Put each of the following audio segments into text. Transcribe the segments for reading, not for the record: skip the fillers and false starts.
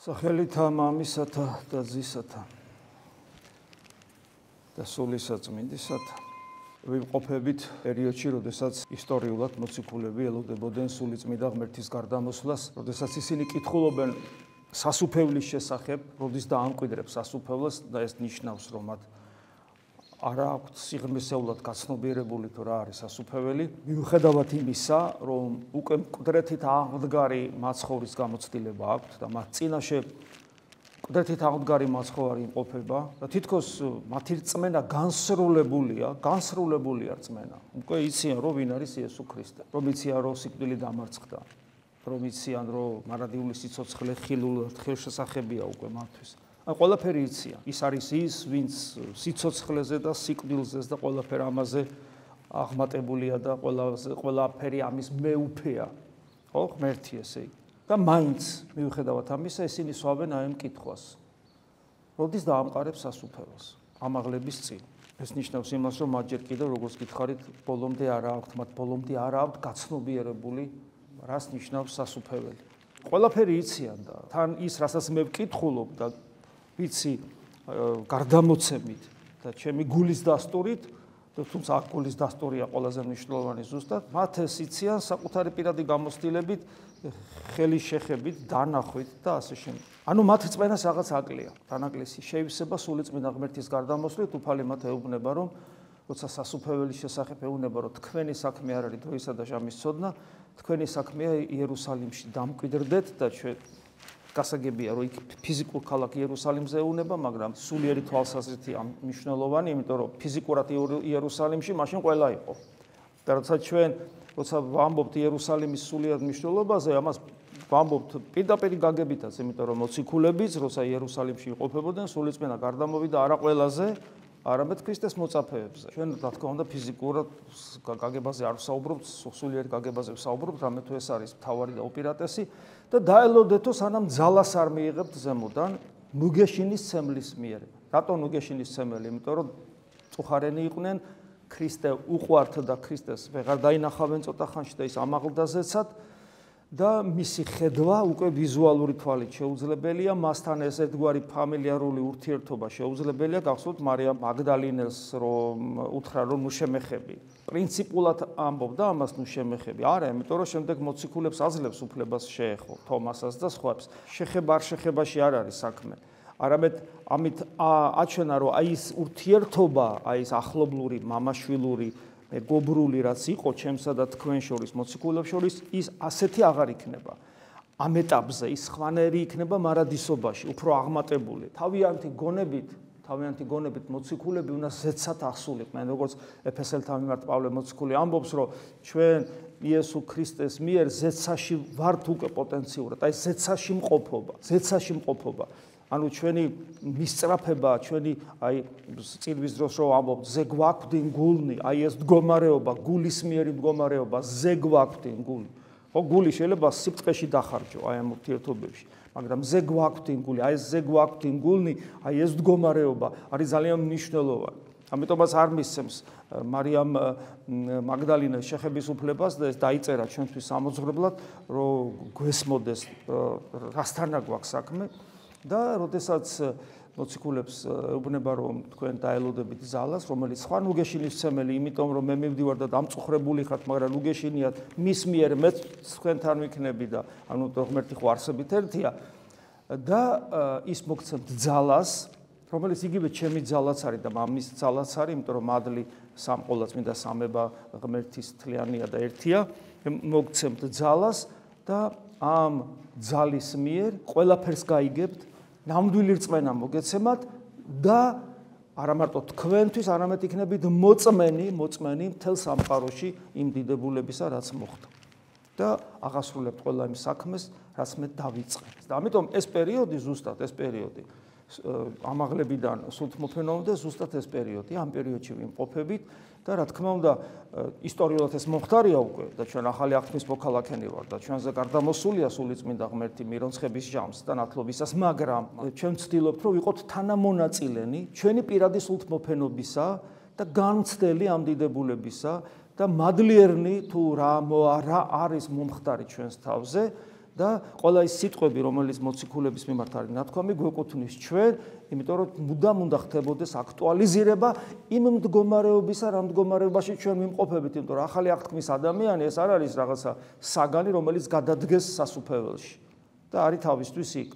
სახელითა მამისათა და ძისათა და სულისაწმინდისათა ვიმყოფებით პერიოდში, როდესაც ისტორიულად მოციქულები ელოდებოდნენ სულიწმიდა ღმერთის გარდამოსვლას, როდესაც ისინი კითხულობენ სასუფეველის შესახებ, როდის დაამკვიდრებს სასუფეველს და ეს ნიშნავს, რომ მათ არა აქვთ სიღრმისეულად გაცნობიერებული თუ რა არის სასუფეველი, მიუხედავად იმისა, რომ უკვე მკვდრეთით აღმდგარი მაცხოვრის გამოცდილება აქვთ და მათ წინაშე მკვდრეთით აღმდგარი მაცხოვარი იმყოფება და თითქოს მათი რწმენა განსრულებულია რწმენა. უკვე იციან, რომ ვინ არის იესო ქრისტე, რომ იციან, რომ სიკვდილი დამარცხდა, რომ იციან, რომ მარადიული სიცოცხლე ხილულ ხელშესახებია უკვე მათთვის. ყველაფერი იციან. ის არის ის, ვინც სიცოცხლეზე და სიკვდილზეც და ყველაფერ ამაზე აღმატებულია და ყველაფერი ამის მეუფეა. ხო, ღმერთი ესე იგი. და მაინც მიუხედავად ამისა, ისინი სვავენ აი ამ კითხვას. როდის დაამყარებს სასუფეველს? ამაღლების წინ. ეს ნიშნავს იმას, რომ მათ ჯერ კიდევ როგორც გითხარით, ბოლომდე არა აქვთ, მათ ბოლომდე არა აქვთ გაცნობიერებული, რას ნიშნავს სასუფეველი. ყველაფერი იციან და თან ის, რასაც მე ვკითხულობ და ვიცი გარდამოცემით და ჩემი გულის დასტურით, თუმცა აქ გულის დასტურია ყველაზე მნიშვნელოვანი ზუსტად, მათ ეს იციან საკუთარი პირადი გამოცდილებით, ხელის შეხებით, დანახვით და ასე შემდეგ. ანუ მათ რწმენას რაღაც აკლია. დანაკლისი შეივსება სულიწმიდა ღმერთის გარდამოსვლით, უფალი მათ ეუბნება, რომ როცა სასუფეველის შესახებ ეუბნება, რომ თქვენი საქმე არ არის დროისა და ჟამის ცოდნა, თქვენი საქმეა იერუსალიმში დამკვიდრდეთ და ჩვენ გასაგებია, რომ იქ ფიზიკურ ქალაქ იერუსალიმზე ეუნება, მაგრამ სულიერი თვალსაზრისით მნიშვნელოვანი, იმიტომ რომ ფიზიკურად იერუსალიმში მაშინ ყველა იყო. და როცა ვამბობთ იერუსალიმის სულიერ მნიშვნელობაზე, ამას ვამბობთ პირდაპირ გაგებითაც, იმიტომ რომ მოციქულებიც, როცა იერუსალიმში იყოფებოდნენ, სულიწმიდა გარდამოვიდა არა ყველაზე, არამედ ქრისტეს მოწაფეებზე. ჩვენ რა თქმა უნდა ფიზიკურად გაგებაზე არ ვსაუბრობთ, სულიერ გაგებაზე ვსაუბრობთ, რამე თუ ეს არის მთავარი და უპირატესი და დაელოდეთო სანამ ძალას არ მიიღებთ ზემოდან ნუგეშინის ცემლის მიერ. რატო ნუგეშინის ცემელი? იმიტომ რომ წუხარენი იყვნენ, ქრისტე უყვართ და ქრისტეს ვეღარ დაინახავენ ცოტა ხანში და ის ამაღლდა ზეცად და მისი ხედვა უკვე ვიზუალური თვალით შეუძლებელია, მასთან ეს ერთგვარი ფამილიარული ურთიერთობა შეუძლებელია, გახსოვთ მარიამ მაგდალინელს რომ უთხრა რომ ნუ შემეხები. პრინციპულად ამბობდა ამას ნუ შემეხები. არა, იმიტომ რომ შემდეგ მოციქულებს აძლევს უფლებას შეეხო, თომასაც და სხვებს. შეხება არ შეხებაში არ არის საქმე. არამედ ამით აჩვენა რომ აი ეს ურთიერთობა, აი ეს ახლობლური, მამაშვილური მეგობრული რაც იყო ჩემსა და თქვენ შორის მოციქულებს შორის ის ასეთი აღარ იქნება. ამ ეტაპზე ის ხვანერი იქნება მარადისობაში, უფრო აღმატებული. თავიანთი გონებით მოციქულები უნდა ზეცად ახსულიყვნენ, როგორც ეფესელთა მიმართ პავლე მოციქული ამბობს, რომ ჩვენ იესო ქრისტეს მიერ ზეცაში ვართ უკვე პოტენციურად, აი ზეცაში მყოფობა. ანუ ჩვენი მისწრაფება, ჩვენი აი წირვის დროს რომ ამბობთ, ზე გვაქვდინ გულნი, აი ეს მდგომარეობა, გულისმიერი მდგომარეობა, ზე გვაქვდინ გული. ხო, გული შეიძლება სიბრტყეში დახარჯო აი ამ ურთიერთობებში, მაგრამ ზე გვაქვდინ გული, აი ეს ზე გვაქვდინ გულნი, აი ეს მდგომარეობა არის ძალიან მნიშვნელოვანი. ამიტომაც არ მისცემს მარიამ მაგდალინეს შეხების უფლებას და ეს დაიწერა ჩვენთვის ამოძღვრებლად, რომ გვესმოდეს რასთანა გვაქვს საქმე. და როდესაც მოციქულებს ეუბნება რომ თქვენ დაელოდებით ძალას, რომელიც სხვა ნუგეშინის ცემელი, იმიტომ რომ მე მივდივარ და დამწუხრებული ხართ, მაგრამ ნუგეშინიათ მის მიერ მეც თქვენთან ვიქნები და ანუ ღმერთი ხო არსებით ერთია და ის მოგცემთ ძალას, რომელიც იგივე ჩემი ძალაც არის და მამის ძალაც არის, იმიტომ რომ მადლი სამყოლაწმინდა სამება ღმერთის თლიანია და ერთია, მოგცემთ ძალას და ამ ძალის მიერ ყველაფერს გაიგებთ, ნამდვილი რწმენა მოგეცემათ და არა მარტო თქვენთვის, არამედ იქნებით მოწმენი მთელ სამყაროში იმ დიდებულებისა, რაც მოხდა. და აღასრულებთ ყველა იმ საქმეს, რაც მე დავიწყე. და ამიტომ ეს პერიოდი ამაღლებიდან სულთმოფენოვამდე ზუსტად ეს პერიოდი, ამ პერიოდში ვიმყოფებით და რა თქმა უნდა ისტორიულად ეს მომხდარია უკვე და ჩვენ ახალი აღთქმის მოქალაქენი ვარ და ჩვენზე გარდამოსულია სულიწმიდა ღმერთი მირონცხების ჟამს და ნათლობისას, მაგრამ ჩვენ ვცდილობთ რომ ვიყოთ თანამონაწილენი ჩვენი პირადი სულთმოფენობისა და განმცდელი ამ დიდებულებისა და მადლიერნი თუ რა არის მომხდარი ჩვენს თავზე და ყველა ის სიტყვები, რომელიც მოციქულების მიმართ არის ნათქვამი, გვეკუთვნის ჩვენ, იმიტომ რომ მუდამ უნდა ხდებოდეს აქტუალიზირება იმ მდგომარეობისა, რა მდგომარეობაში ჩვენ ვიმყოფებით, იმიტომ რომ ახალი აღთქმის ადამიანი ეს არ არის რაღაცა საგანი, რომელიც გადადგეს სასუფეველში და არის თავისთვის იქ.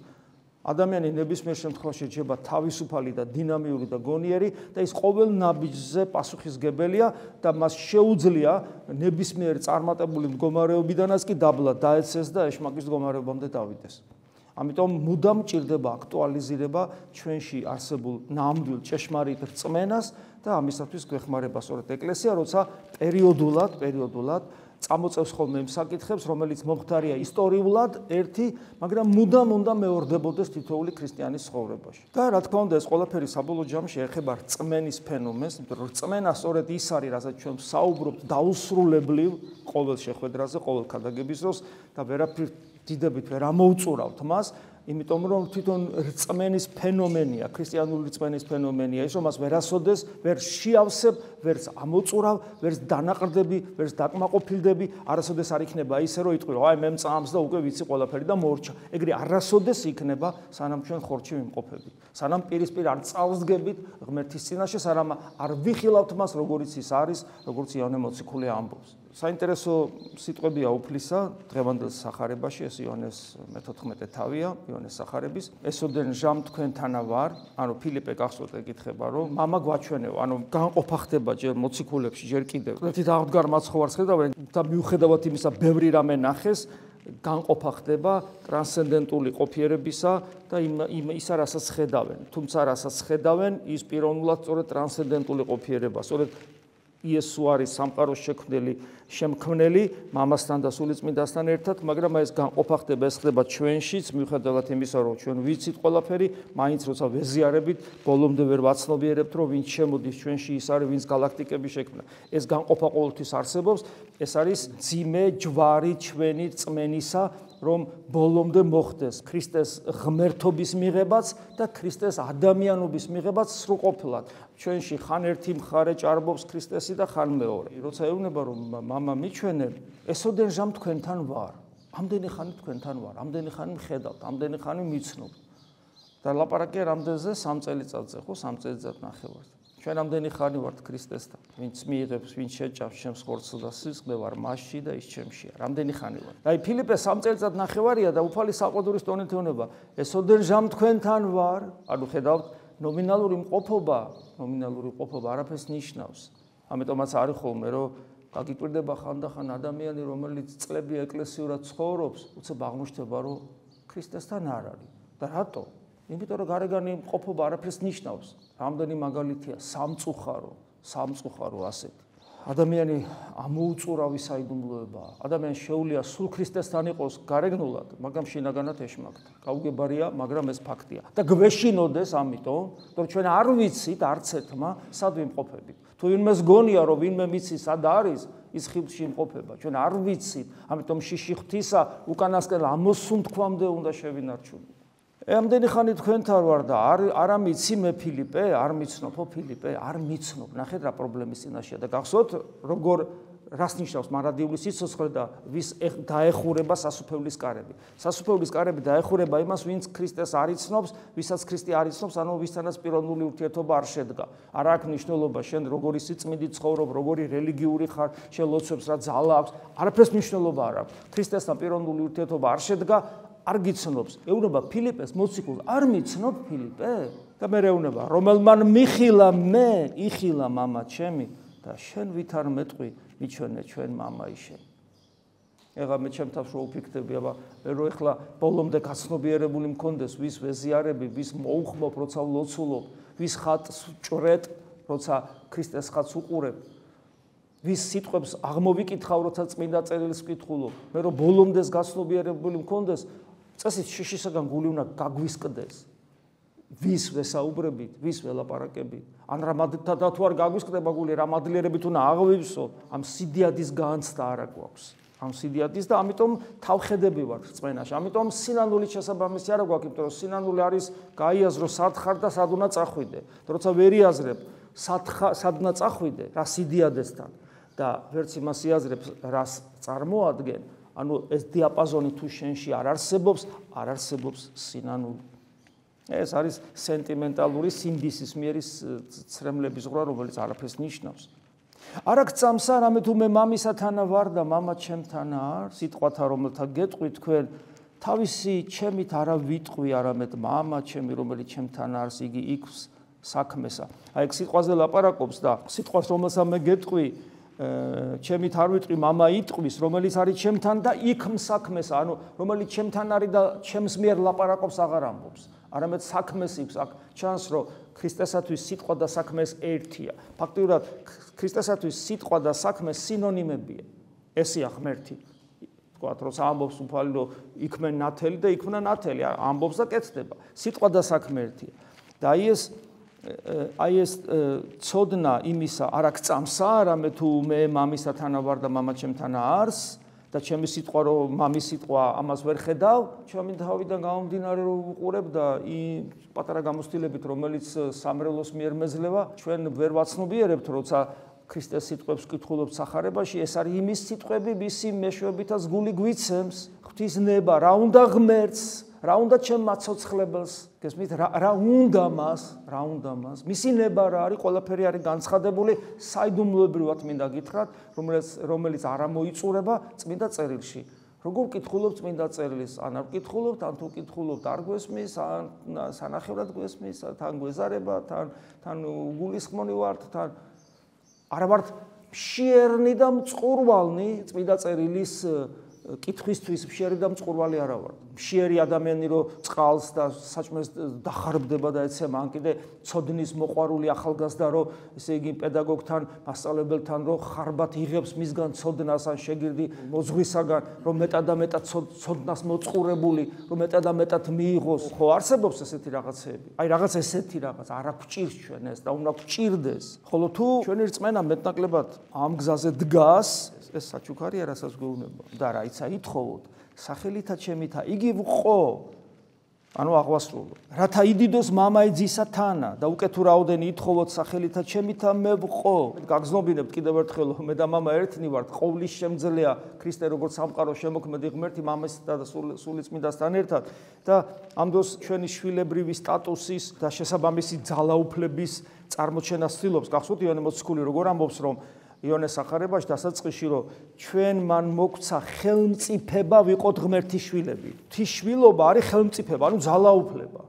ადამიანი ნებისმიერ შემთხვევაში შეება თავისუფალი და დინამიური და გონიერი და ის ყოველ ნაბიჯზე პასუხისგებელია და მას შეუძლია ნებისმიერ წარმატებული მდგომარეობიდანაც კი დაბლა დაეცეს და ეშმაკის მდგომარეობამდე დავიდეს. ამიტომ მუდამ ჭირდება აქტუალიზირება ჩვენში არსებულ ნამდვილ ჭეშმარიტ რწმენას და ამისათვის გვეხმარება სწორედ ეკლესია, როცა პერიოდულად წამოწევს ხოლმე იმ საკითხებს, რომელიც მომხდარია ისტორიულად ერთი, მაგრამ მუდამ უნდა მეორდებოდეს თითოეული ქრისტიანის ცხოვრებაში. და რა თქმა უნდა, ეს ყველაფერი საბოლოო ჯამში ეხება რწმენის ფენომენს, იმიტომ რომ რწმენა სწორედ ის არის, რასაც ჩვენ ვსაუბრობთ დაუსრულებლივ ყოველ შეხვედრაზე, ყოველ ქადაგების დროს და ვერაფერ დიდებით ვერ ამოუწურავთ მას, იმიტომ რომ თვითონ რწმენის ფენომენია, ქრისტიანული რწმენის ფენომენია, ის რომ მას ვერასოდეს ვერ შეავსებ, ვერც ამოწურავ, ვერც დანაყრდები, ვერც დაკმაყოფილდები, არასოდეს არ იქნება ისე რომ იტყვი, აი მე მწამს და უკვე ვიცი ყველაფერი და მორჩა. ეგრე არასოდეს იქნება, სანამ ჩვენ ხორჩი ვიმყოფებით. სანამ პირისპირ არ წავსდგებით ღმერთის წინაშე, სანამ არ ვიხილავთ მას, როგორიც ის არის, როგორც იოანე მოციქული ამბობს. საინტერესო სიტყვებია უფლისა დღევანდელ სახარებაში, ეს იოანეს მე-14 თავია, იოანეს სახარების. ესოდენ ჟამ თქვენთანა ვარ, ანუ ფილიპე გახსოვთ ეკითხება, რომ მამა გვაჩვენეო, ანუ განყოფა ხდება ჯერ მოციქულებში, ჯერ კიდევ. ერთი დააღდგარ მაცხოვარს ხედავენ და მიუხედავად იმისა, ბევრი რამე ნახეს, განყოფა ხდება ტრანსცენდენტული ყოფიერებისა და ისა, რასაც ხედავენ. თუმცა რასაც ხედავენ, ის პიროვნულად სწორედ ტრანსცენდენტული ყოფიერება, სწორედ იესო არის სამყაროს შემქმნელი მამასთან და სულიწმინდასთან ერთად, მაგრამ ეს განყოფა ხდება, ეს ხდება ჩვენშიც, მიუხედავად იმისა, რომ ჩვენ ვიცით ყველაფერი, მაინც როცა ვეზიარებით, ბოლომდე ვერ ვაცნობიერებთ, რომ ვინც შემოდის ჩვენში, ის არის, ვინც გალაქტიკები შექმნა. ეს განყოფა ყოველთვის არსებობს, ეს არის ძიმე ჯვარი ჩვენი რწმენისა, რომ ბოლომდე მოხდეს ქრისტეს ღმერთობის მიღებაც და ქრისტეს ადამიანობის მიღებაც სრულყოფილად. ჩვენში ხან ერთი მხარე ჭარბობს ქრისტესი და ხან მეორე. როცა ეუბნება რომ მამა მიჩვენე, ესოდენ ჟამ თქვენთან ვარ. ამდენი ხანი თქვენთან ვარ, ამდენი ხანი მხედავთ, ამდენი ხანი მიცნობ. და ლაპარაკია რამდენზე 3 წელიწადზე, ხო, 3 წელიწად ნახევარს. ჩვენ ამდენი ხანი ვართ ქრისტესთან, ვინც მიიღებს, ვინც შეჭავს ჩემს ხორცს და სისხლს ვარ მასში და ის ჩემშია. რამდენი ხანი ვარ. აი ფილიპე 3 წელიწად ნახევარია და უფალი საყვედურის ტონით ეუბნება, ესოდენ ჟამ თქვენთან ვარ, ანუ ხედავთ ნომინალური მყოფობა არაფერს ნიშნავს. ამიტომაც არის ხოლმე, რომ გაგიკვირდება ხანდახან ადამიანი, რომელიც წლები ეკლესიურად ცხოვრობს, უცებ აღმოჩნდება, რომ ქრისტესთან არ არის. და რატო? იმიტომ რომ გარეგანი მყოფობა არაფერს ნიშნავს. რამდენი მაგალითია სამწუხარო ასეთი. ადამიანი ამოუწურავი საიდუმლოებაა. ადამიანს შეუძლია სულ ქრისტესთან იყოს გარეგნულად, მაგრამ შინაგანად ეშმაკთა. გაუგებარია, მაგრამ ეს ფაქტია. და გვეშინოდეს ამიტომ, რომ ჩვენ არ ვიცით არც ერთმა სად ვიმყოფებით. თუ ვინმეს გონია, რომ ვინმე მიცის სად არის, ის ხილში იმყოფება. ჩვენ არ ვიცით, ამიტომ შიში ღვთისა უკანასკნელ ამოსუნთქვამდე უნდა შევინარჩუნოთ. ამდენი ხანი თქვენთან ვარ და არ ამიცი მე ფილიპე, არ მიცნობო ფილიპე, არ მიცნობ. ნახეთ რა პრობლემის წინაშეა და გახსოვთ როგორ რას ნიშნავს მარადიული სიცოცხლე და ვის დაეხურება სასუფეველის კარები. სასუფეველის კარები დაეხურება იმას, ვინც ქრისტეს არ იცნობს, ვისაც ქრისტე არ იცნობს, ანუ ვისთანაც პიროვნული ურთიერთობა არ შედგა. არ აქვს მნიშვნელობა შენ როგორი სიწმინდით ცხოვრობ, როგორი რელიგიური ხარ, შენ ლოცვებს რა ძალა აქვს, არაფერს მნიშვნელობა არ აქვს. ქრისტესთან პიროვნული ურთიერთობა არ შედგა, არ გიცნობს. ეუბნება ფილიპეს მოციქულს, არ მიცნობ ფილიპე? და მე ეუბნება, რომელმან მიხილა მე, იხილა მამა ჩემი და შენ ვით არ მეტყვი, მიჩვენე ჩვენ მამა ისე. ეხლა მე ჩემ თავს რო ვფიქრდები, აბა რომ ეხლა ბოლომდე გაცნობიერებული მქონდეს, ვის ვეზიარები, ვის მოუხმობ, როცა ვლოცულობ, ვის ხატს ჭრეთ, როცა ქრისტეს ხატს უყურებ. ვის სიტყვებს აღმოვიკითხავ, როცა წმინდა წერილს ვკითხულობ. მე რომ ბოლომდეს გაცნობიერებული მქონდეს, წესით შიშისაგან გული უნდა გაგვისკდეს. ვის ვესაუბრებით, ვის ველაპარაკებით. ან რამადთა თუ არ გაგვისკდება გული, რამადლიერებით უნდა აღვივსო, ამ სიდიადის განცდა არა გვაქვს. ამ სიდიადის და ამიტომ თავხედები ვარ რწმენაში. ამიტომ სინანულის შესაბამისი არა გვაქვს, იმიტომ რომ სინანული არის გაიაზრო სად ხარ და სად უნდა წახვიდე. როცა ვერ იაზრებ, სად უნდა წახვიდე, რა სიდიადესთან და ვერც იმას იაზრებს, რას წარმოადგენ, ანუ ეს დიაპაზონი თუ შენში არ არსებობს სინანული. ეს არის სენტიმენტალური სინდისის მიერი ცრემლების ღრა, რომელიც არაფერს ნიშნავს. არ აქ წამსა, რამე თუ მე მამისათანა ვარ და მამა ჩემთან არ, სიტყვათა რომელთა გეტყვი თქვენ, თავისი ჩემით არა ვიტყვი, არამედ მამა ჩემი, რომელიც ჩემთან არის, იგი იქს საქმესა. აი ეს სიტყვაზე ლაპარაკობს და სიტყვას რომელსაც მე გეტყვი, ჩემით არ ვიტყვი, მამა იტყვის, რომელიც არის ჩემთან და იქ საქმესა, ანუ რომელიც ჩემთან არის და ჩემს მიერ ლაპარაკობს, აღარ ამბობს. არამედ საქმეს იქს, აქ ჩანს, რომ ქრისტესათვის სიტყვა და საქმე ერთია. ფაქტიურად ქრისტესათვის სიტყვა და საქმე სინონიმებია. ესეა ღმერთი. თქვათ, როცა ამბობს უფალი, რომ იქმენ ნათელი და იქმნა ნათელი, ამბობს და კეთდება. სიტყვა და საქმე ერთია. და აი ეს ცოდნა იმისა არ აქ წამსა, არამედ თუ მე მამისათანა ვარ და მამა ჩემთან არს და ჩემი სიტყვა რომ მამის სიტყვა ამას ვერ ხედავ, ჩემი თავიდან გამომდინარე რომ ვუყურებ და პატარა გამოცდილებით, რომელიც სამრევლოს მიერ მეძლევა, ჩვენ ვერ ვაცნობიერებთ, როცა ქრისტეს სიტყვებს ვკითხულობთ სახარებაში, ეს არის იმის სიტყვები, მისი მეშვეობითაც გული გვიცემს, ღვთისნება, რა უნდა ღმერთს, რა უნდა ჩემ მაცოცხლებელს, გესმით, რა უნდა მას, მისი ნება რა არის, ყველაფერი არის განცხადებული საიდუმლოებრივად მინდა გითხრათ, რომელიც არ მოიწურება წმინდა წერილში. როგორ ვკითხულობთ წმინდა წერილს, ან არ ვკითხულობთ, ან თუ ვკითხულობთ არ გვესმის, ან სანახევრად გვესმის, თან გვეზარება, თან გულისხმონი ვართ, თან არა ვართ მშიერნი და მწყურვალნი წმინდა წერილის კითხვისთვის მშიერი და მწყურვალი არა ვარ. მშიერი ადამიანი რომ წყალს და საჭმელს დახარბდება და ეცემა, ან კიდე ცოდნის მოყვარული ახალგაზრდა რომ ესე იგი პედაგოგთან, მასწავლებელთან რომ ხარბად იღებს მისგან ცოდნას ან შეგირდი მოძღვისაგან, რომ მეტად და მეტად ცოდნას მოწყურებული, რომ მეტად და მეტად მიიღოს. ხო არსებობს ესეთი რაღაცეები. აი რაღაც ესეთი რაღაც არ აქვს ჩვენ ეს და უნდა გვჭირდეს. ხოლო თუ ჩვენი რწმენა მეტნაკლებად ამ გზაზე დგას, ეს საჩუქარია, რასაც გვეუბნება. და რაიცა ითხოვოთ, სახელითა ჩემითა, იგი ვყო. ანუ აღვასრულო. რათა იდიდოს მამაი ძისათანა და უკეთ თუ რაოდენი ითხოვოთ სახელითა ჩემითა მე ვყო. გაგზნობინებთ კიდევ ერთხელ, მე და მამა ერთნი ვართ, ყოვლის შემძლეა ქრისტე როგორც სამყარო შემოქმედი ღმერთი მამასთან და სულიწმინდასთან ერთად და ამ დროს ჩვენი შვილებრივი სტატუსის და შესაბამისი ძალაუფლების წარმოჩენას ცდილობს. გახსოვთ იონე მოციქული როგორ ამბობს, რომ იონეს სახარებაში დასაწყისში რომ ჩვენ მან მოგცა ხელმწიფება ვიყოთ ღმერთის შვილები. თიშვილობა არის ხელმწიფება, ანუ ძალაუფლება.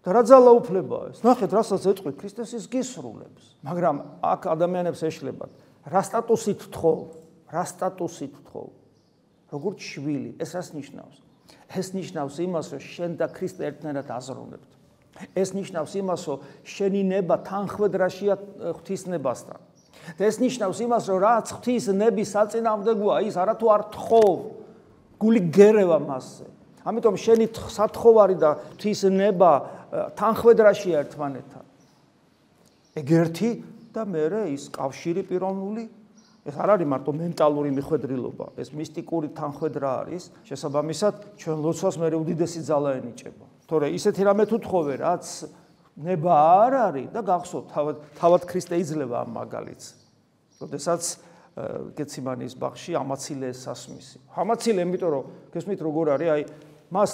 და რა ძალაუფლებაა ეს? ნახეთ, რასაც ეტყვი ქრისტეს ის გისრულებს. მაგრამ აქ ადამიანებს ეშლებათ. რა სტატუსით თხოვ? როგორც შვილი, ეს რას ნიშნავს? ეს ნიშნავს იმას, რომ შენ და ქრისტე ერთნაირად აზროვნებთ. ეს ნიშნავს იმას, რომ შენი ნება თანხვედრაშია ღვთისნებასთან. და ეს ნიშნავს იმას, რომ რაც ღვთის ნების საწინააღმდეგოა, ის არათუ არ თხოვ, გული გერევა მასზე. ამიტომ შენი სათხოვარი და ღვთის ნება თანხვედრაშია ერთმანეთთან. ეგ ერთი და მეორე ის კავშირი პიროვნული, ეს არ არის მარტო მენტალური მიხვედრილობა, ეს მისტიკური თანხვედრა არის, შესაბამისად ჩვენ ლოცვას მე უდიდესი ძალა ენიჭება. თორე ისეთი რამე თუ თხოვე, რაც ნება არ არის და გახსოვთ, თავად ქრისტე იძლევა ამ მაგალითს. როდესაც გეციმანის ბაღში ამაცილე სასმისი. ამაცილე, იმიტომ რომ გესმით როგორ არის, აი მას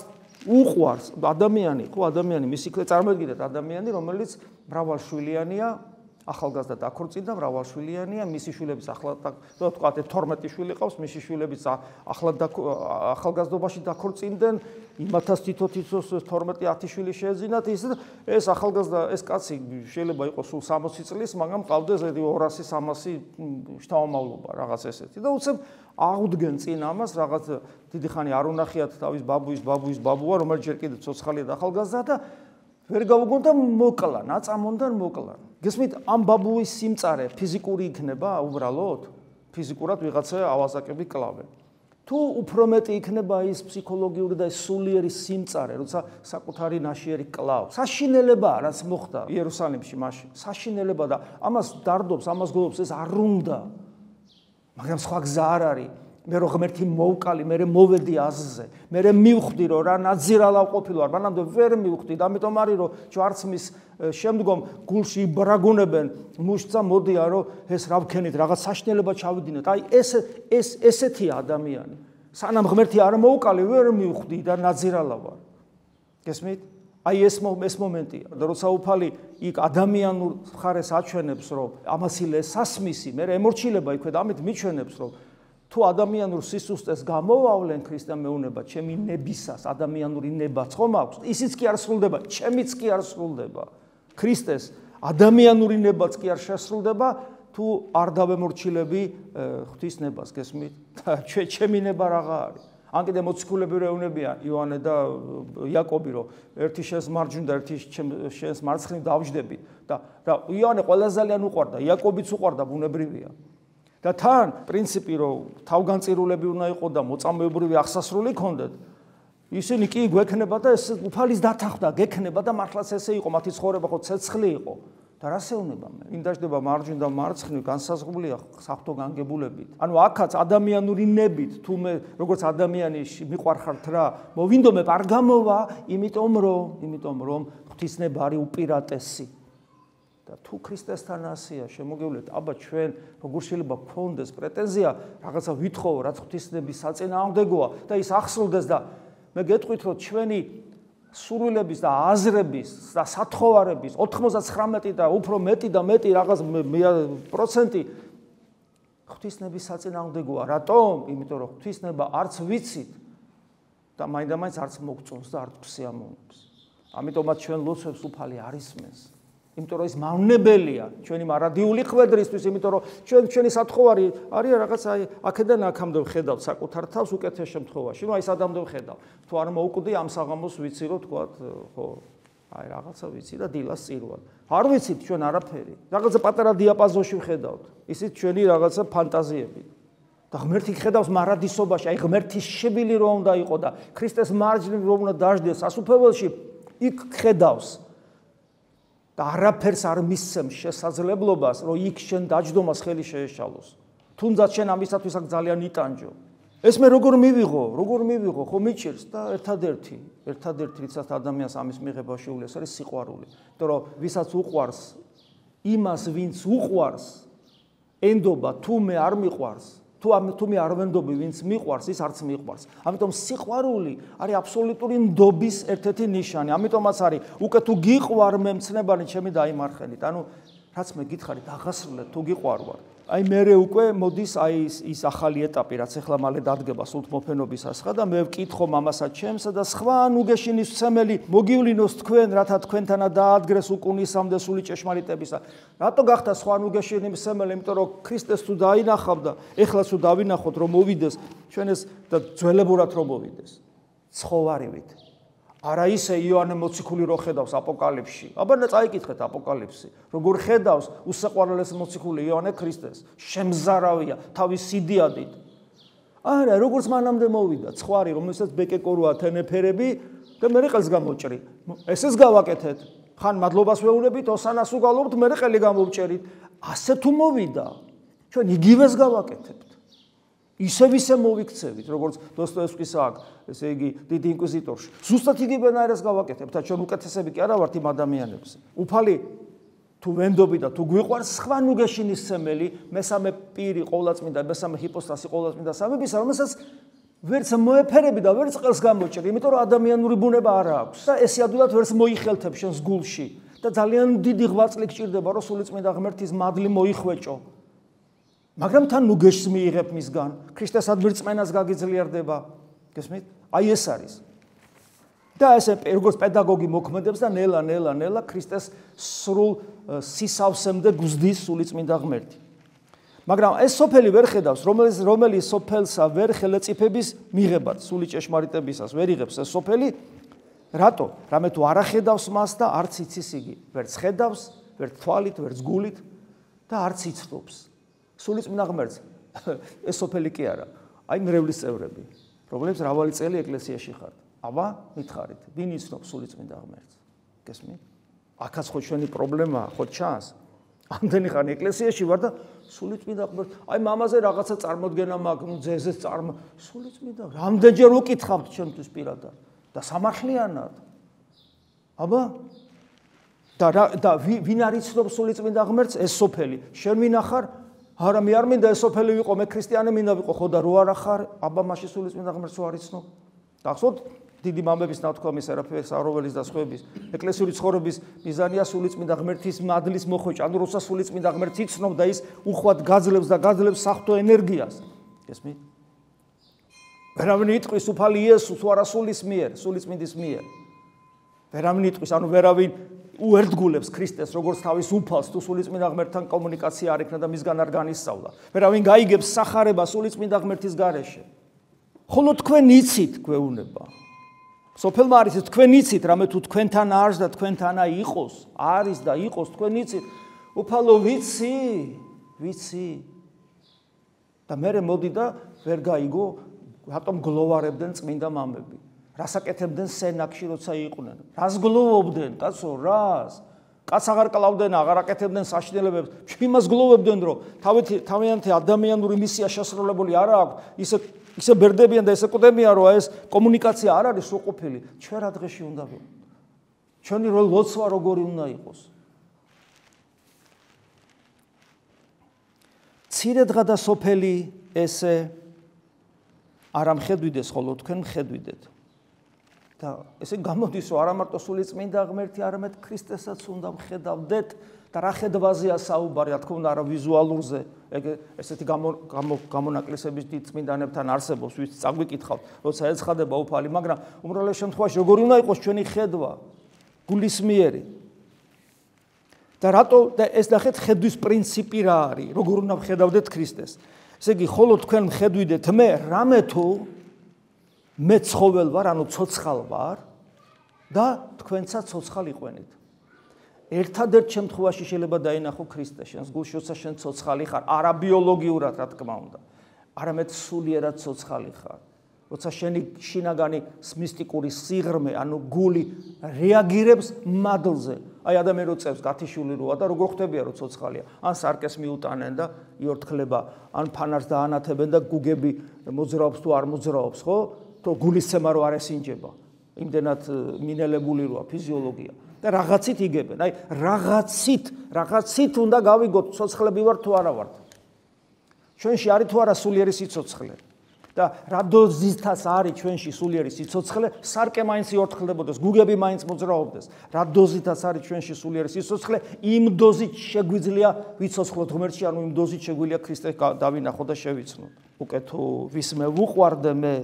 უყვარს ადამიანი, ხო ადამიანი, მის იქვე წარმოედგინეთ ადამიანი, რომელიც მრავალშვილიანია, ახალგაზრდა დაქორწინდა, მრავალშვილიანია, მისი შვილების ახლად თქვათ 12 შვილი ყავს, მისი შვილების ახლად ახალგაზრდობაში დაქორწინდნენ, იმათაც თითო-თითოს 12-10 შვილი შეეძინათ, ეს ახალგაზრდა, ეს კაცი შეიძლება იყოს სულ 60 წლის, მაგრამ ყავდეს 200-300 შთამომავლობა, რაღაც ესეთი. და უცებ აღუდგენ წინ ამას, რაღაც დიდი ხანი არ უნახიათ თავის ბაბუა, რომელიც ჯერ კიდევ ცოცხალია და ახალგაზრდა და ვერ გაუგონდა მოკლა, ნაწამონდან მოკლა. გესმით, ამ ბაბუის სიმწარე ფიზიკური იქნება უბრალოდ? ფიზიკურად ვიღაცა ავაზაკები კლავენ. თუ უფრო მეტი იქნება ის ფსიქოლოგიური და სულიერი სიმწარე, როცა საკუთარი ნაშიერი კლავს. საშინელებაა, რაც მოხდა იერუსალიმში მაშინ. საშინელება და ამას დარდობს, ამას გულობს, ეს არ უნდა. მაგრამ სხვა გზა არ არის. მე რო ღმერთი მოვკალი, მე მოვედი აზზე, მე მივხვდი რომ რა ნაძირალა ყოფილი ვარ, მანამდე ვერ მივხვდი და ამიტომ არის რომ ჯვარცმის შემდგომ გულში იბრაგუნებენ მუშტა მოდია რომ ეს რა ვქენით, რაღაც საშინელება ჩავიდინეთ. აი ესეთია ადამიანი. სანამ ღმერთი არ მოუკალე ვერ მივხვდი და ნაძირალა ვარ. გესმით? აი ეს მომენტია. და როცა უფალი იქ ადამიანურ ხარეს აჩვენებს, რომ ამასილე სასმისი, მე ემორჩილება იქვე და ამით მიჩვენებს, რომ თუ ადამიანურ სისუსტეს გამოვავლენ ქრისტე მეუნება, ჩემი ნებისას ადამიანური ნებაც ხომ აქვს, ისიც კი არ სრულდება, ჩემიც კი არ სრულდება. ქრისტეს ადამიანური ნებაც კი არ შესრულდება, თუ არ დავემორჩილები ღვთის ნებას, გესმით? და ჩემი ნება რაღა არის? ან კიდე მოციქულები რეუნებიან იოანე და იაკობი, რომ ერთი შენს მარჯვნივ და ერთი შენს მარცხნივ დავждები და იოანე ყველაზე ძალიან უყვარდა, იაკობიც უყვარდა, ბუნებრივია. და თან პრინციპი, რომ თავგანწირულები უნდა იყო და მოწამეობრივი აღსასრული ქონდეთ, ისინი კი გვექნება და ეს უფალის დათანხმდა გექნება და მართლაც ესე იყო, მათი ცხოვრება ხო ცეცხლი იყო. და რა შეუნება მე? ვინ დაждდება მარჯვნივ და მარცხნივ, განსაზღვრულია საფრთხო განგებულებით. ანუ აქაც ადამიანური ნებით, თუ მე როგორც ადამიანი მიყვარხართ რა, მოვინდომებ არ გამოვა, იმიტომ რომ ღვთისნება არის უპირატესი. და თუ ქრისტესთან ასია შემოგევლეთ, აბა ჩვენ როგორ შეიძლება გქონდეს პრეტენზია რაღაცა ვითხოვო, რაც ღვთისნების საწინააღმდეგოა და ის ახსოვდეს და მე გეტყვით, რომ ჩვენი სურვილების და აზრების და სათხოვარების 99 და უფრო მეტი და მეტი რაღაც პროცენტი ღვთისნების საწინააღმდეგოა. რატომ? იმიტომ რომ ღვთისნება არც ვიცით და მაინდა-მაინც არც მოგწონს და არც სიამოვნებს. ამიტომაც ჩვენ ლოცვებს უფალი არ ისმენს. იმიტომ რომ ის მავნებელია ჩვენი მარადიული ხვედრისთვის, იმიტომ რომ ჩვენი სათხოვარი არის რაღაც აი აქედან აქამდე ვხედავთ საკუთარ თავს უკეთეს შემთხვევაში. ნუ აი სადამდე ვხედავ. თუ არ მოუკვდი ამ საღამოს ვიცი რომ თქვა ხო აი რაღაცა ვიცი და დილას წირვა. არ ვიცით ჩვენ არაფერი. რაღაცა პატარა დიაპაზონში ვხედავთ. ისიც ჩვენი რაღაცა ფანტაზიები. და ღმერთი ხედავს მარადისობაში, აი ღმერთის შვილი რომ უნდა იყო და ქრისტეს მარჯვნივ რომ უნდა დაждდეს სასუფეველში, იქ ხედავს. და არაფერს არ მისცემს შესაძლებლობას, რომ იქ შენ დაჯდომას ხელი შეეშალოს. თუნდაც შენ ამისათვის აქ ძალიან იტანჯო. ეს მე როგორ მივიღო, ხო მიჭირს და ერთადერთი, რიცაც ადამიანს ამის მიღება შეუძლია, ეს არის სიყვარული. იმიტომ რომ ვისაც უყვარს, იმას ვინც უყვარს, ენდობა თუ მე არ მიყვარს, თუ მე არ ვენდობი, ვინც მიყვარს, ის არც მიყვარს. ამიტომ სიყვარული არის აბსოლუტური ნდობის ერთ-ერთი ნიშანი. ამიტომაც არის უკვე თუ გიყვარ მე მცნებანი ჩემი დაიმარხენით. ანუ რაც მე გითხარით, აღასრულეთ თუ გიყვარვარ. აი მე უკვე მოდის აი ის ახალი ეტაპი, რაც ახლა მალე დადგება სულთმოფენობის ასხა და მე ვკითხო მამასა ჩემსა და სხვა ნუგეშინის ცემელი მოგივლინოს თქვენ, რათა თქვენთანაც დაადგრეს უკუნისამდე სული ჭეშმარიტებისა. რატო გახდა სხვა ნუგეშინის ცემელი? იმიტომ რომ ქრისტეს თუ დაინახავდა, ეხლა თუ დავინახოთ რომ მოვიდეს ჩვენ ეს და ძველებურად რომ მოვიდეს. ცხოვარივით. არა ისე იოანე მოციქული რო ხედავს აპოკალიფსში. აბა წაიკითხეთ აპოკალიფსი. როგორ ხედავს უსაყვარლეს მოციქული იოანე ქრისტეს. შემზარავია თავის სიდიადით. არა, როგორც მანამდე მოვიდა ცხვარი, რომელსაც ბეკეკოროა თენეფერები და მე ყელს გამოჭრი. ესეც გავაკეთეთ. ხან მადლობას ვეუბნებით, ოსანას უგალობთ, მე ყელი გამოვჭერით. ასე თუ მოვიდა, ჩვენ იგივეს გავაკეთებთ. ისე მოვიქცევით, როგორც დოსტოევსკის აქვს, ესე იგი დიდი ინკვიზიტორში. ზუსტად იგივენაირად გავაკეთებთ, ჩვენ უკეთესები კი არა ვართ იმ ადამიანებზე. უფალი თუ ვენდობი და თუ გვიყვარს სხვა ნუგეშინის ცემელი, მესამე პირი ყოვლადწმინდა, მესამე ჰიპოსტასი ყოვლადწმინდა სამებისა, რომელსაც ვერც მოეფერები და ვერც ყელს გამოჭრი, იმიტომ რომ ადამიანური ბუნება არ აქვს. და ეს ადვილად ვერც მოიხელთებ შენს გულში და ძალიან დიდი ღვაწლი გჭირდება, რომ სულიწმინდა ღმერთის მადლი მოიხვეჭო. მაგრამ თან ნუგეშს მიიღებ მისგან, ქრისტეს ადმირწმენას გაგიძლიერდება. გესმით? აი ეს არის. და ესე როგორც პედაგოგი მოქმედებს და ნელა ქრისტეს სრულ სისავსემდე გზდის სულიწმინდა ღმერთი. მაგრამ ეს სოფელი ვერ ხედავს, რომელიც სოფელსა ვერ ხელეწიფების მიღებად, სული ჭეშმარიტებისას ვერ იღებს ეს სოფელი. რატო? რამე თუ არ ახედავს მას და არც იცის იგი. ვერც ხედავს, ვერც თვალით, ვერც გულით და არც იცნობს. სულიწმინდა ღმერთს ეს სოფელი კი არა, აი მრევლის წევრები, რომლებიც მრავალი წელი ეკლესიაში ხართ. აბა მითხარით, ვინ იცნობს სულიწმინდა ღმერთს? გესმით? აქაც ხო ჩვენი პრობლემაა, ხო ჩანს? ამდენი ხანი ეკლესიაში ვარ და სულიწმინდა ღმერთს, აი მამაზე რაღაცა წარმოდგენა მაქვს, ნუ ძეზეს სულიწმინდა, რამდენჯერ უკითხავთ ჩემთვის პირადად და სამართლიანად. აბა და ვინ არ იცნობს სულიწმინდა ღმერთს? ეს სოფელი. შენ ვინახარ? არა მე არ მინდა ეს სოფელი ვიყო, მე ქრისტიანი მინდა ვიყო, ხო და რო არა ხარ, აბა მაშინ სულიწმინდა ღმერთს არ იცნობ. გახსოვთ დიდი მამების ნათქვამი სერაფიმ სავროველის და სხვების ეკლესიური ცხოვრების მიზანია სულიწმინდა ღმერთის მადლის მოხვეჭა. ანუ როცა სულიწმინდა ღმერთს იცნობ და ის უხვად გაძლევს და გაძლევს საღვთო ენერგიას. ესმით? ვერავინ იტყვის უფალი იესოს თუ არა სულის მიერ, სულიწმინდის მიერ. ვერავინ იტყვის, ანუ ვერავინ უერთგულებს ქრისტეს როგორც თავის უფალს თუ სულიწმინდა ღმერთთან კომუნიკაცია არ იქნა და მისგან არ განისწავლა. ვერავინ გაიგებს სახარება სულიწმინდა ღმერთის გარეშე. ხოლო თქვენ იცით, გვეუბნება. სოფელმა არის თქვენ იცით, რამე თუ თქვენთან არის და თქვენთანა იყოს, არის და იყოს, თქვენ იცით. უფალო ვიცი. და მე მოდი და ვერ გაიგო, რატომ გლოვარებდნენ წმინდა მამები. რას აკეთებდნენ სენაკში, როცა იყვნენ? რას გლოვობდნენ, კაცო, რას? კაც აღარ კლავდნენ, აღარ აკეთებდნენ საშინელებებს. იმას გლოვებდნენ, რომ თავიანთი ადამიანური მისია შესრულებული არ აქვს, ისე ბერდებიან და ისე კვდებიან, რომ ეს კომუნიკაცია არ არის სრულყოფილი. ჩვენ რა დღეში უნდა ვიყო? ჩვენი ლოცვა როგორი უნდა იყოს? მცირედღა და სოფელი ესე არ ამხედვიდეს, ხოლო თქვენ მხედვიდეთ. და ესე გამოდის, რომ არა მარტო სულიწმინდა ღმერთი, არამედ ქრისტესაც უნდა მხედავდეთ და რა ხედვაზეა საუბარი, რა თქმა უნდა, არა ვიზუალურზე. ესეთი გამონაკლისების დიდ წმინდანებთან არსებობს, ვიც წაგვიკითხავთ, როცა ეცხადება უფალი, მაგრამ უმრავლეს შემთხვევაში როგორი უნდა იყოს ჩვენი ხედვა, გულისმიერი. და რატო და ეს ნახეთ ხედვის პრინციპი რა არის, როგორ უნდა მხედავდეთ ქრისტეს. ესე იგი, ხოლო თქვენ მხედვიდეთ მე, რამე თუ მე ცხოველ ვარ, ანუ ცოცხალ ვარ და თქვენცაც ცოცხალ იყვენით. ერთადერთ შემთხვევაში შეიძლება დაინახო ქრისტე შენს გულში, როცა შენ ცოცხალი ხარ, არა ბიოლოგიურად, რა თქმა უნდა, არამედ სულიერად ცოცხალი ხარ. როცა შენი შინაგანი მისტიკური სიღრმე, ანუ გული რეაგირებს მადლზე. აი ადამიანი რო წევს გათიშული როა და როგორ ხდებია რომ ცოცხალია? ან სარკეს მიუტანენ და იორთქლება, ან ფანარს დაანათებენ და გუგები მოძრაობს თუ არ მოძრაობს, ხო? თუ გულისცემა რო არ ესინჯება. იმდენად მინელებული როა ფიზიოლოგია. და რაღაცით იგებენ. აი რაღაცით უნდა გავიგოთ, ცოცხლები ვარ თუ არა ვართ. ჩვენში არის თუ არა სულიერი სიცოცხლე. და რა დოზითაც არის ჩვენში სულიერი სიცოცხლე, სარკე მაინც იორთქლებოდეს, გუგები მაინც მოძრაობდეს. რა დოზითაც არის ჩვენში სულიერი სიცოცხლე, იმ დოზით შეგვიძლია ვიცოცხლოთ ღმერთში, ანუ იმ დოზით შეგვიძლია ქრისტეს დავინახოთ და შევიცნოთ. უკვე თუ ვისმე ვუყვარდე მე,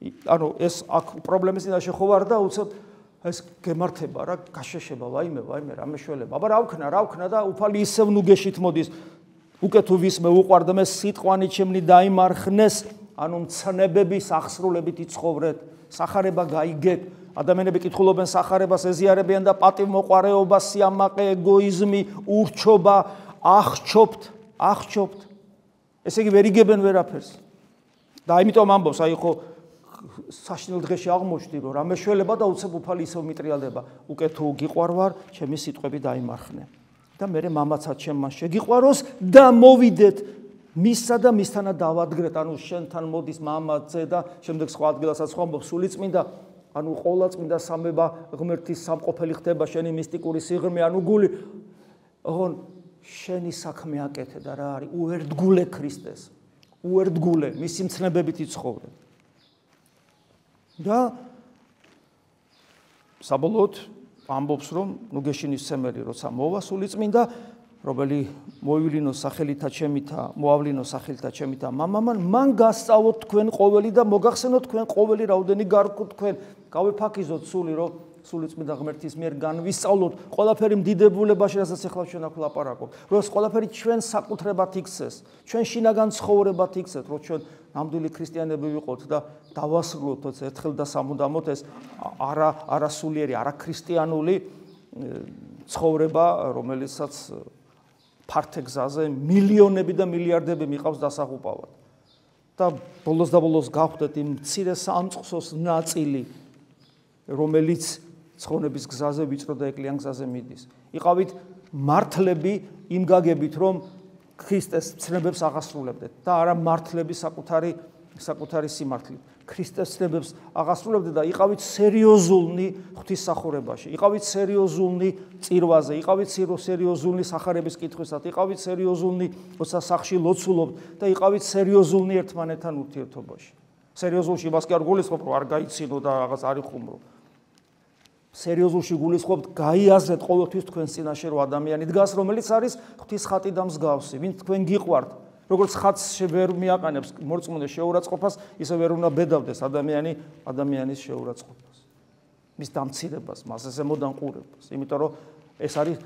ანუ ეს აქ პრობლემის წინაშე ხო ვარ და უცებ ეს გემართება რა, გაშეშება, ვაიმე, რა მეშველება. აბა რა ვქნა და უფალი ისევ ნუგეშით მოდის. უკვე თუ ვისმე ვუყვარდე მე, სიტყვანი ჩემნი დაიმარხნეს, ანუ მცნებების აღსრულებით იცხოვრეთ, სახარება გაიგეთ. ადამიანები კითხულობენ სახარებას, ეზიარებიან და პატივმოყვარეობა, სიამაყე, ეგოიზმი, ურჩობა, აღჩობთ. ესე იგი ვერ იგებენ ვერაფერს. და ამიტომ ამბობს, აი ხო საშინელ დღეში აღმოჩნდი, რომ რა მეშველება და უცებ უფალი ისევ მიტრიალდება. უკვე თუ გიყვარ ვარ, ჩემი სიტყვები დაიმარხნე. და მე მამაცაც ჩემ შეგიყვაროს და მოვიდეთ მისსა და მისთანა დავადგრეთ, ანუ შენთან მოდის მამაძე და შემდეგ სხვა ადგილასაც ხომბობს სულიწმინდა, ანუ ყოვლადწმინდა სამება ღმერთის სამყოფელი ხდება შენი მისტიკური სიღრმე, ანუ გული. ოღონ შენი საქმე აკეთე და რა არის? უერთგულე ქრისტეს. უერთგულე, მისი მცნებებით იცხოვრე. და საბოლოოდ ამბობს, რომ ნუგეშინის ცემელი როცა მოვა სულიწმინდა, რომელი მოივლინოს სახელითა ჩემითა, მოავლინოს სახელითა ჩემითა მამამან, მან გასწავლოთ თქვენ ყოველი და მოგახსენოთ თქვენ ყოველი რაოდენი გარკვევ თქვენ. გავეფაქიზოთ სული, რომ სულიწმინდა ღმერთის მიერ განვისწავლოთ ყველაფერი მდიდებულებაში, რასაც ახლა ჩვენ აქ ვლაპარაკობთ. რომ ეს ყველაფერი ჩვენ საკუთრებად იქცეს, ჩვენ შინაგან ცხოვრებად იქცეთ, რომ ჩვენ ნამდვილი ქრისტიანები ვიყოთ და დავასრულოთ ერთხელ და სამუდამოდ ეს არასულიერი, არაქრისტიანული ცხოვრება, რომელიცაც ფართე გზაზე მილიონები და მილიარდები მიყავს დასაღუპავად. და ბოლოს გავხდეთ იმ მცირე სამწყსოს ნაწილი, რომელიც ცხონების გზაზე, ვიწრო და ეკლიან გზაზე მიდის. იყავით მართლები იმ გაგებით, რომ ქრისტეს ცნებებს აღასრულებდეთ და არა მართლები საკუთარი სიმართლით. ქრისტეს ცნებებს აღასრულებდეთ და იყავით სერიოზულნი ღვთისმსახურებაში, იყავით სერიოზულნი წირვაზე, იყავით სერიოზულნი სახარების კითხვისას, იყავით სერიოზულნი როცა სახლში ლოცულობთ და იყავით სერიოზულნი ერთმანეთთან ურთიერთობაში. სერიოზულში იმას კი არ გულისხმობ, რომ არ გაიცინო და რაღაც არ იხუმრო. სერიოზულში გულისხმობთ, გაიაზრეთ ყოველთვის თქვენს წინაშე რო ადამიანი დგას, რომელიც არის ღვთის ხატი და მსგავსი, ვინც თქვენ გიყვართ. როგორც ხატს ვერ მიაყენებს მორწმუნე შეურაცხყოფას, ისე ვერ უნდა ბედავდეს ადამიანის შეურაცხყოფას. მის დამცირებას, მას ესემოდან ყურებას, იმიტომ რომ ეს არის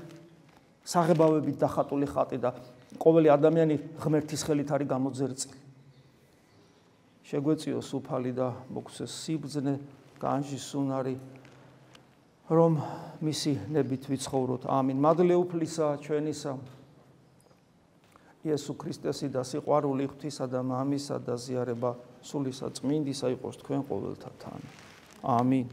საღებავებით დახატული ხატი და ყოველი ადამიანი ღმერთის ხელით არის გამოძერწილი. შეგვეწიოს უფალი და მოგცეს სიბრძნე, განჯის უნარი, რომ მისი ნებით ვიცხოვროთ. ამინ. მადლი უფლისა ჩვენისა იესო ქრისტესი და სიყვარული ღვთისა და მამისა და ზიარება სულისა წმინდისა იყოს თქვენ ყოველთა თან. ამინ.